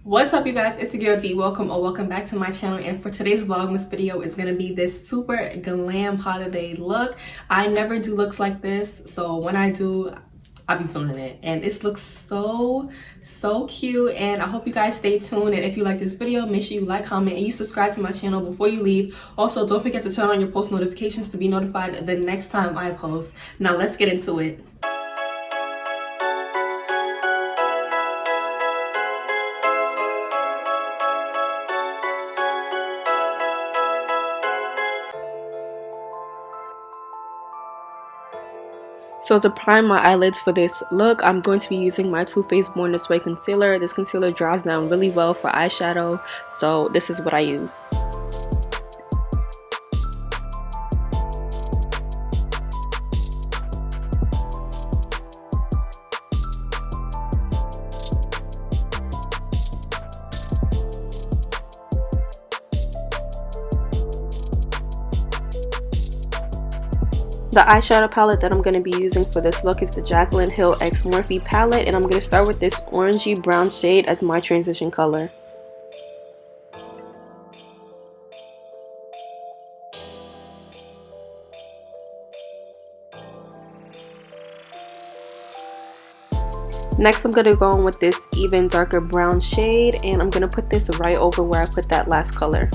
What's up, you guys? It's your girl D. Welcome back to my channel. And for today's Vlogmas video is gonna be this super glam holiday look. I never do looks like this, so when I do, I'll be filming it. And this looks so cute, and I hope you guys stay tuned. And if you like this video, make sure you like, comment, and you subscribe to my channel before you leave. Also, don't forget to turn on your post notifications to be notified the next time I post. Now let's get into it. So to prime my eyelids for this look, I'm going to be using my Too Faced Born This Way concealer. This concealer dries down really well for eyeshadow, so this is what I use. The eyeshadow palette that I'm going to be using for this look is the Jaclyn Hill X Morphe palette, and I'm going to start with this orangey brown shade as my transition color. Next, I'm going to go in with this even darker brown shade, and I'm going to put this right over where I put that last color.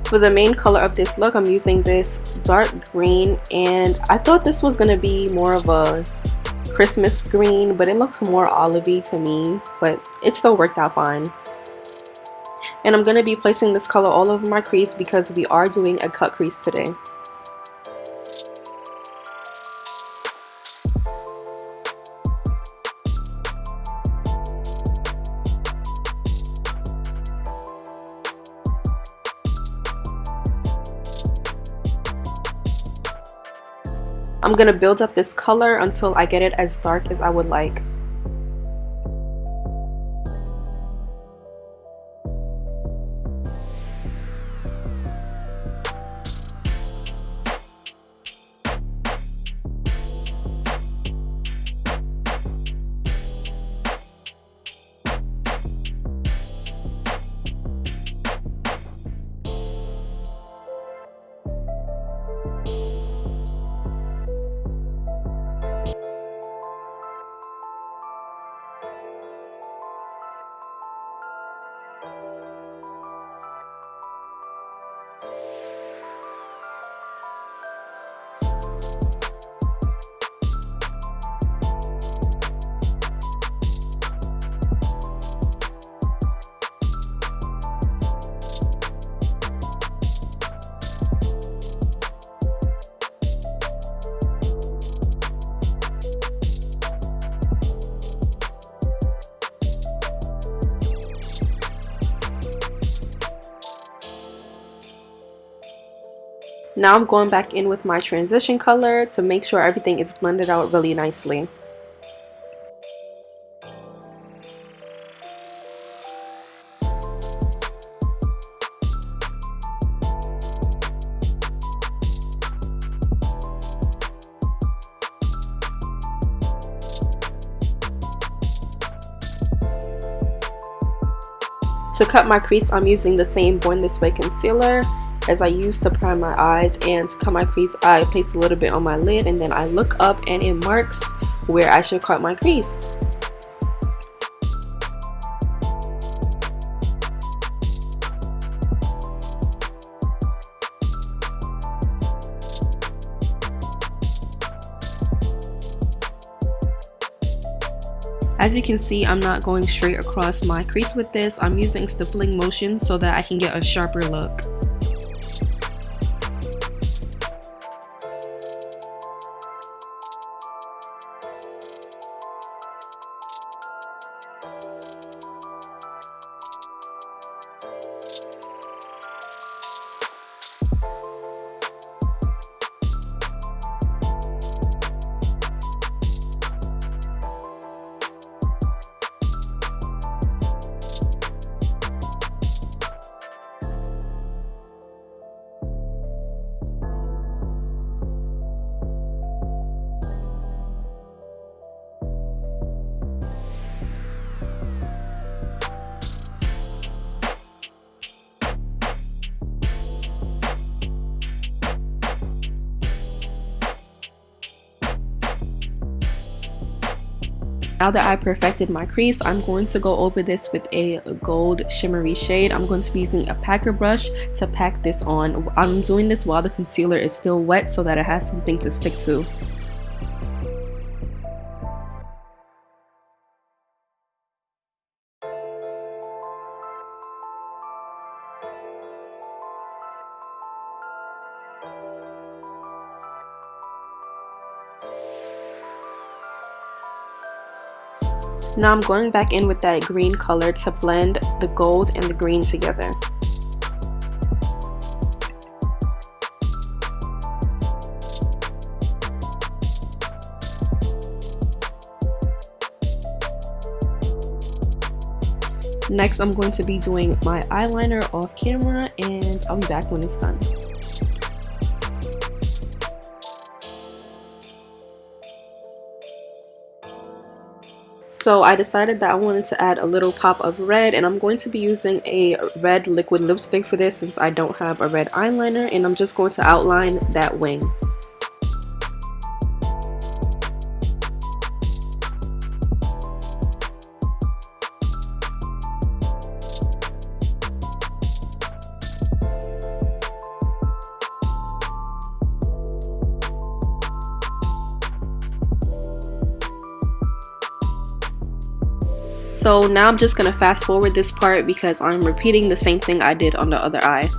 For the main color of this look, I'm using this dark green, and I thought this was going to be more of a Christmas green, but it looks more olivey to me, but it still worked out fine. And I'm going to be placing this color all over my crease because we are doing a cut crease today. I'm going to build up this color until I get it as dark as I would like. Now I'm going back in with my transition color to make sure everything is blended out really nicely. To cut my crease, I'm using the same Born This Way concealer as I used to prime my eyes, and to cut my crease I place a little bit on my lid and then I look up and it marks where I should cut my crease. As you can see, I'm not going straight across my crease with this. I'm using stippling motion so that I can get a sharper look. Now that I perfected my crease, I'm going to go over this with a gold shimmery shade. I'm going to be using a packer brush to pack this on. I'm doing this while the concealer is still wet so that it has something to stick to. Now I'm going back in with that green color to blend the gold and the green together. Next, I'm going to be doing my eyeliner off camera, and I'll be back when it's done. So I decided that I wanted to add a little pop of red, and I'm going to be using a red liquid lipstick for this since I don't have a red eyeliner, and I'm just going to outline that wing. So now I'm just going to fast forward this part because I'm repeating the same thing I did on the other eye.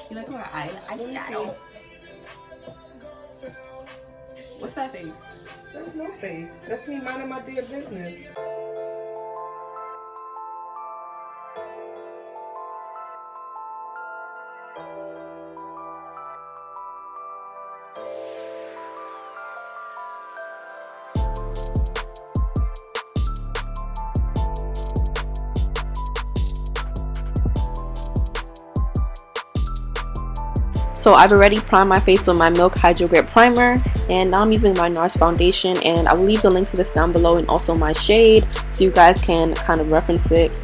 You like her eyeshadow? What's that face? That's no face. That's me minding my dear business. So I've already primed my face with my Milk Hydro Grip Primer, and now I'm using my NARS foundation, and I will leave the link to this down below and also my shade so you guys can kind of reference it.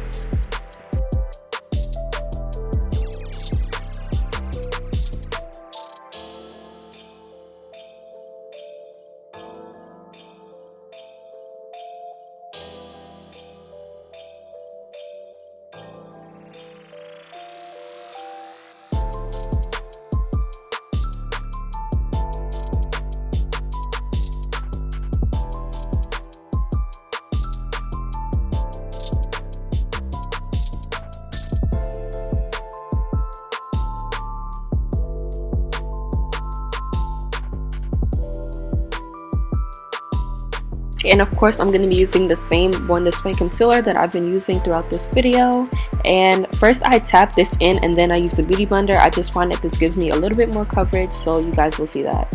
And of course, I'm going to be using the same Born This Way concealer that I've been using throughout this video. And first I tap this in and then I use the Beauty Blender. I just find that this gives me a little bit more coverage, so you guys will see that.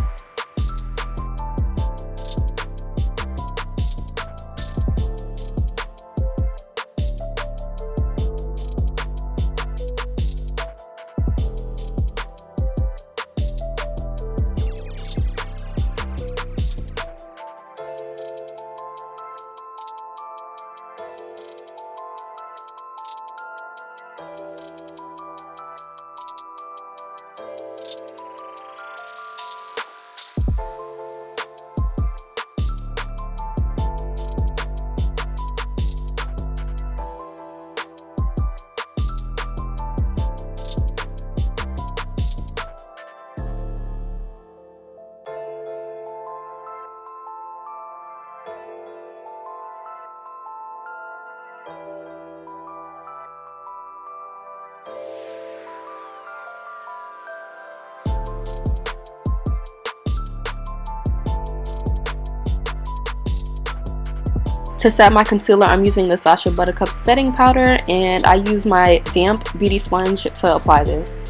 To set my concealer, I'm using the Sacha Buttercup setting powder, and I use my damp beauty sponge to apply this.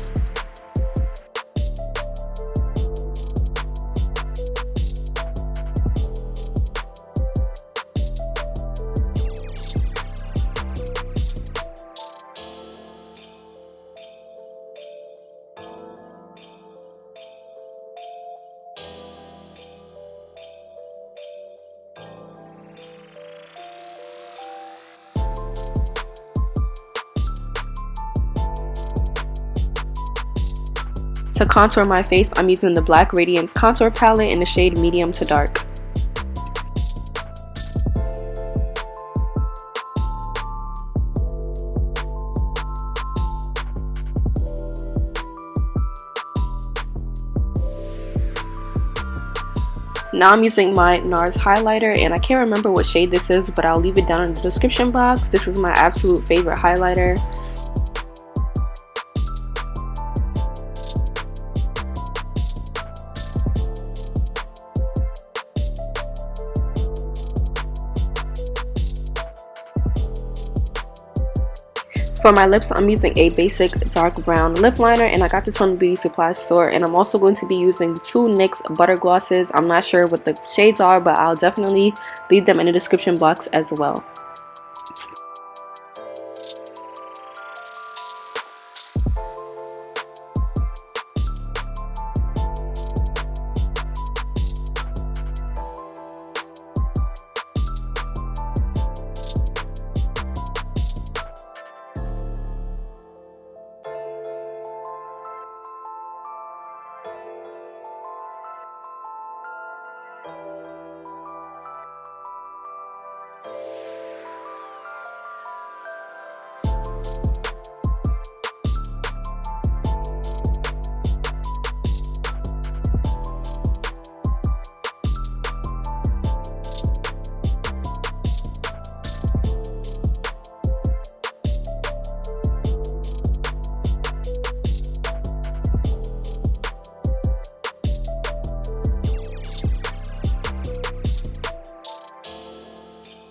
To contour my face, I'm using the black Radiance contour palette in the shade medium to dark. Now I'm using my NARS highlighter, and I can't remember what shade this is, but I'll leave it down in the description box. This is my absolute favorite highlighter. For my lips, I'm using a basic dark brown lip liner, and I got this from the beauty supply store. And I'm also going to be using two NYX Butterglosses. I'm not sure what the shades are, but I'll definitely leave them in the description box as well.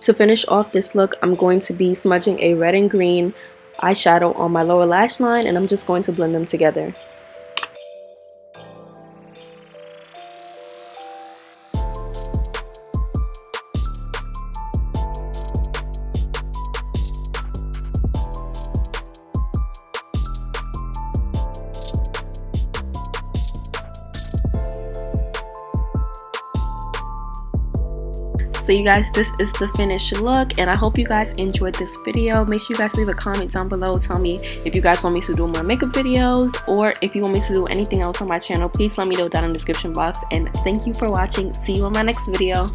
To finish off this look, I'm going to be smudging a red and green eyeshadow on my lower lash line, and I'm just going to blend them together. So you guys, this is the finished look, and I hope you guys enjoyed this video. Make sure you guys leave a comment down below. Tell me if you guys want me to do more makeup videos, or if you want me to do anything else on my channel. Please let me know down in the description box, and thank you for watching. See you on my next video.